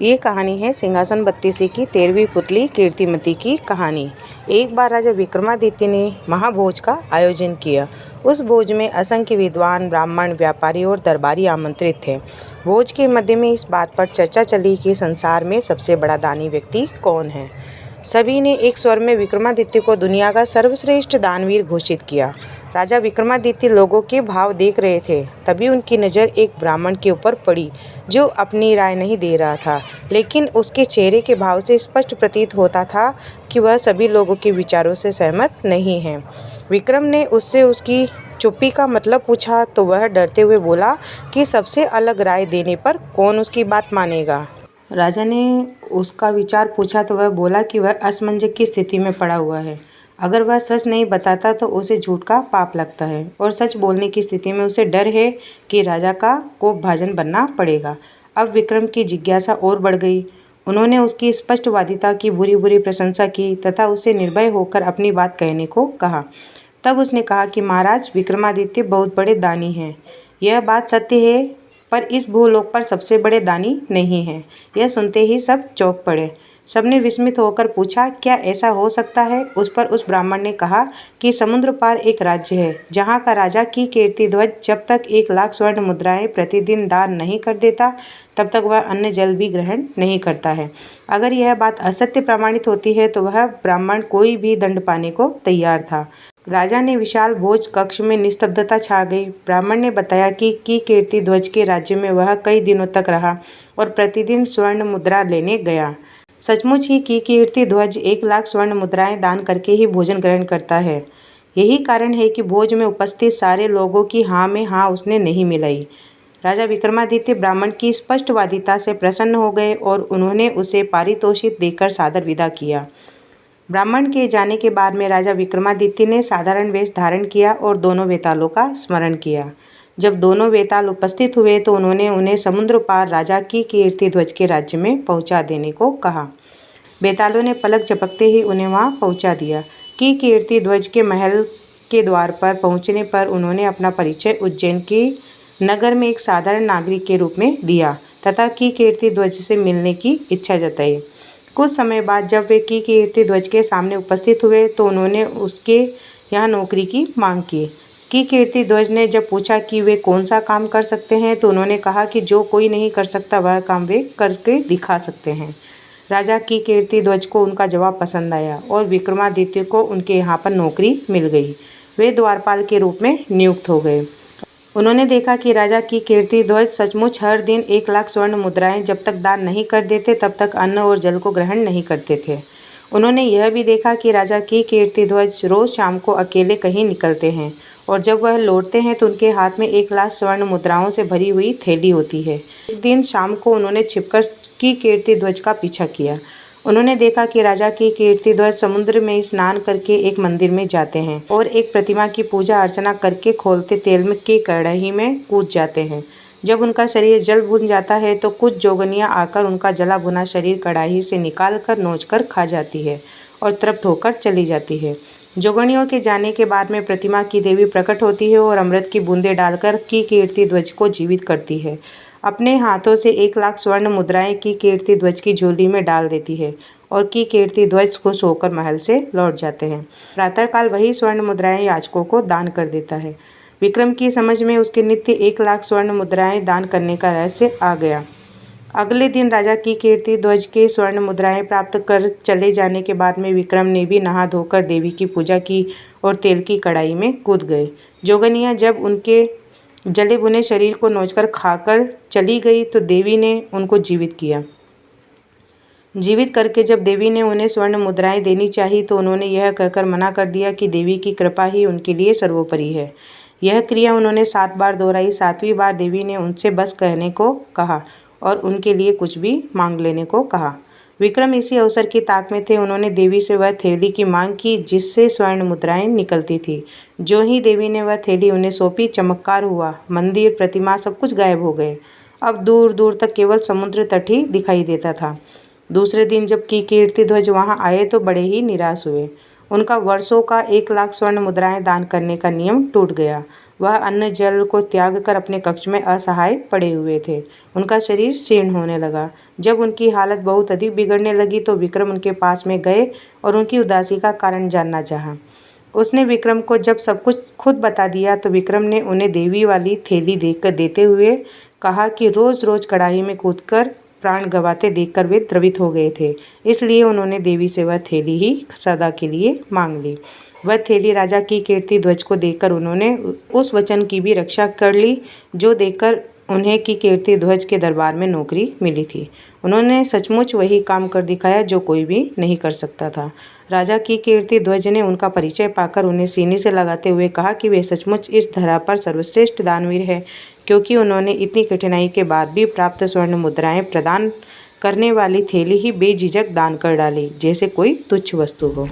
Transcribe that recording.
ये कहानी है सिंहासन बत्तीसी की 13वीं पुतली कीर्तिमती की कहानी। एक बार राजा विक्रमादित्य ने महाभोज का आयोजन किया। उस भोज में असंख्य विद्वान, ब्राह्मण, व्यापारी और दरबारी आमंत्रित थे। भोज के मध्य में इस बात पर चर्चा चली कि संसार में सबसे बड़ा दानी व्यक्ति कौन है। सभी ने एक स्वर में विक्रमादित्य को दुनिया का सर्वश्रेष्ठ दानवीर घोषित किया। राजा विक्रमादित्य लोगों के भाव देख रहे थे। तभी उनकी नज़र एक ब्राह्मण के ऊपर पड़ी जो अपनी राय नहीं दे रहा था, लेकिन उसके चेहरे के भाव से स्पष्ट प्रतीत होता था कि वह सभी लोगों के विचारों से सहमत नहीं है। विक्रम ने उससे उसकी चुप्पी का मतलब पूछा तो वह डरते हुए बोला कि सबसे अलग राय देने पर कौन उसकी बात मानेगा। राजा ने उसका विचार पूछा तो वह बोला कि वह असमंजस की स्थिति में पड़ा हुआ है। अगर वह सच नहीं बताता तो उसे झूठ का पाप लगता है और सच बोलने की स्थिति में उसे डर है कि राजा का कोपभाजन बनना पड़ेगा। अब विक्रम की जिज्ञासा और बढ़ गई। उन्होंने उसकी स्पष्टवादिता की बुरी बुरी प्रशंसा की तथा उसे निर्भय होकर अपनी बात कहने को कहा। तब उसने कहा कि महाराज, विक्रमादित्य बहुत बड़े दानी हैं। यह बात सत्य है, पर इस भूलोक पर सबसे बड़े दानी नहीं हैं। यह सुनते ही सब चौंक पड़े। सबने विस्मित होकर पूछा, क्या ऐसा हो सकता है? उस पर उस ब्राह्मण ने कहा कि समुद्र पार एक राज्य है जहाँ का राजा की कीर्तिध्वज जब तक 1,00,000 स्वर्ण मुद्राएं प्रतिदिन दान नहीं कर देता तब तक वह अन्न जल भी ग्रहण नहीं करता है। अगर यह बात असत्य प्रमाणित होती है तो वह ब्राह्मण कोई भी दंड पाने को तैयार था। राजा ने विशाल भोज कक्ष में निस्तब्धता छा गई। ब्राह्मण ने बताया कि कीर्तिध्वज के राज्य में वह कई दिनों तक रहा और प्रतिदिन स्वर्ण मुद्रा लेने गया। सचमुच ही कीर्तिध्वज 1,00,000 स्वर्ण मुद्राएं दान करके ही भोजन ग्रहण करता है। यही कारण है कि भोज में उपस्थित सारे लोगों की हाँ में हाँ उसने नहीं मिलाई। राजा विक्रमादित्य ब्राह्मण की स्पष्टवादिता से प्रसन्न हो गए और उन्होंने उसे पारितोषिक देकर सादर विदा किया। ब्राह्मण के जाने के बाद में राजा विक्रमादित्य ने साधारण वेश धारण किया और दोनों वेतालों का स्मरण किया। जब दोनों वेताल उपस्थित हुए तो उन्होंने उन्हें समुद्र पार राजा की कीर्तिध्वज के राज्य में पहुंचा देने को कहा। बेतालों ने पलक झपकते ही उन्हें वहां पहुंचा दिया। कि कीर्तिध्वज के महल के द्वार पर पहुंचने पर उन्होंने अपना परिचय उज्जैन के नगर में एक साधारण नागरिक के रूप में दिया तथा की कीर्तिध्वज से मिलने की इच्छा जताई। कुछ समय बाद जब वे की कीर्तिध्वज के सामने उपस्थित हुए तो उन्होंने उसके यहाँ नौकरी की मांग की। कि कीर्तिध्वज ने जब पूछा कि वे कौन सा काम कर सकते हैं तो उन्होंने कहा कि जो कोई नहीं कर सकता वह काम वे करके दिखा सकते हैं। राजा की कीर्तिध्वज को उनका जवाब पसंद आया और विक्रमादित्य को उनके यहाँ पर नौकरी मिल गई। वे द्वारपाल के रूप में नियुक्त हो गए। उन्होंने देखा कि राजा की कीर्तिध्वज सचमुच हर दिन 1,00,000 स्वर्ण मुद्राएं जब तक दान नहीं कर देते तब तक अन्न और जल को ग्रहण नहीं करते थे। उन्होंने यह भी देखा कि राजा की कीर्तिध्वज रोज शाम को अकेले कहीं निकलते हैं और जब वह लौटते हैं तो उनके हाथ में 1,00,000 स्वर्ण मुद्राओं से भरी हुई थैली होती है। एक दिन शाम को उन्होंने छिपकर की कीर्तिध्वज का पीछा किया। उन्होंने देखा कि राजा की कीर्तिध्वज समुद्र में स्नान करके एक मंदिर में जाते हैं और एक प्रतिमा की पूजा अर्चना करके खोलते तेल में की कढ़ाई में कूद जाते हैं। जब उनका शरीर जल भुन जाता है तो कुछ जोगनियाँ आकर उनका जला भुना शरीर कढ़ाई से निकाल कर नोच कर खा जाती है और तृप्त होकर चली जाती है। जोगनियों के जाने के बाद में प्रतिमा की देवी प्रकट होती है और अमृत की बूंदें डालकर की कीर्तिध्वज को जीवित करती है। अपने हाथों से 1,00,000 स्वर्ण मुद्राएं की कीर्तिध्वज की झोली में डाल देती है और की कीर्तिध्वज खुश होकर महल से लौट जाते हैं। प्रातःकाल वही स्वर्ण मुद्राएं याचकों को दान कर देता है। विक्रम की समझ में उसके नित्य 1,00,000 स्वर्ण मुद्राएं दान करने का रहस्य आ गया। अगले दिन राजा की कीर्तिध्वज के स्वर्ण मुद्राएं प्राप्त कर चले जाने के बाद में विक्रम ने भी नहा धोकर देवी की पूजा की और तेल की कढ़ाई में कूद गए। जोगनियाँ जब उनके जले भुने शरीर को नोचकर खाकर चली गई तो देवी ने उनको जीवित किया। जीवित करके जब देवी ने उन्हें स्वर्ण मुद्राएं देनी चाहिए तो उन्होंने यह कहकर मना कर दिया कि देवी की कृपा ही उनके लिए सर्वोपरि है। यह क्रिया उन्होंने 7 बार दोहराई। 7वीं बार देवी ने उनसे बस कहने को कहा और उनके लिए कुछ भी मांग लेने को कहा। विक्रम इसी अवसर की ताक में थे। उन्होंने देवी से वह थैली की मांग की जिससे स्वर्ण मुद्राएं निकलती थी। जो ही देवी ने वह थैली उन्हें सौंपी, चमत्कार हुआ। मंदिर, प्रतिमा सब कुछ गायब हो गए। अब दूर दूर तक केवल समुद्र तट ही दिखाई देता था। दूसरे दिन जब की कीर्तिध्वज वहां आए तो बड़े ही निराश हुए। उनका वर्षों का 1 लाख स्वर्ण मुद्राएं दान करने का नियम टूट गया। वह अन्न जल को त्याग कर अपने कक्ष में असहाय पड़े हुए थे। उनका शरीर क्षीण होने लगा। जब उनकी हालत बहुत अधिक बिगड़ने लगी तो विक्रम उनके पास में गए और उनकी उदासी का कारण जानना चाहा। उसने विक्रम को जब सब कुछ खुद बता दिया तो विक्रम ने उन्हें देवी वाली थैली देते हुए कहा कि रोज़ रोज़ कड़ाही में कूदकर प्राण गंवाते देखकर वे द्रवित हो गए थे, इसलिए उन्होंने देवी से वह थैली ही सदा के लिए मांग ली। वह थैली राजा कीर्ति ध्वज को देकर उन्होंने उस वचन की भी रक्षा कर ली जो देकर उन्हें कीर्ति ध्वज के दरबार में नौकरी मिली थी। उन्होंने सचमुच वही काम कर दिखाया जो कोई भी नहीं कर सकता था। राजा कीर्ति ध्वज ने उनका परिचय पाकर उन्हें सीने से लगाते हुए कहा कि वे सचमुच इस धरा पर सर्वश्रेष्ठ दानवीर है, क्योंकि उन्होंने इतनी कठिनाई के बाद भी प्राप्त स्वर्ण मुद्राएं प्रदान करने वाली थैली ही बेझिझक दान कर डाली, जैसे कोई तुच्छ वस्तु हो।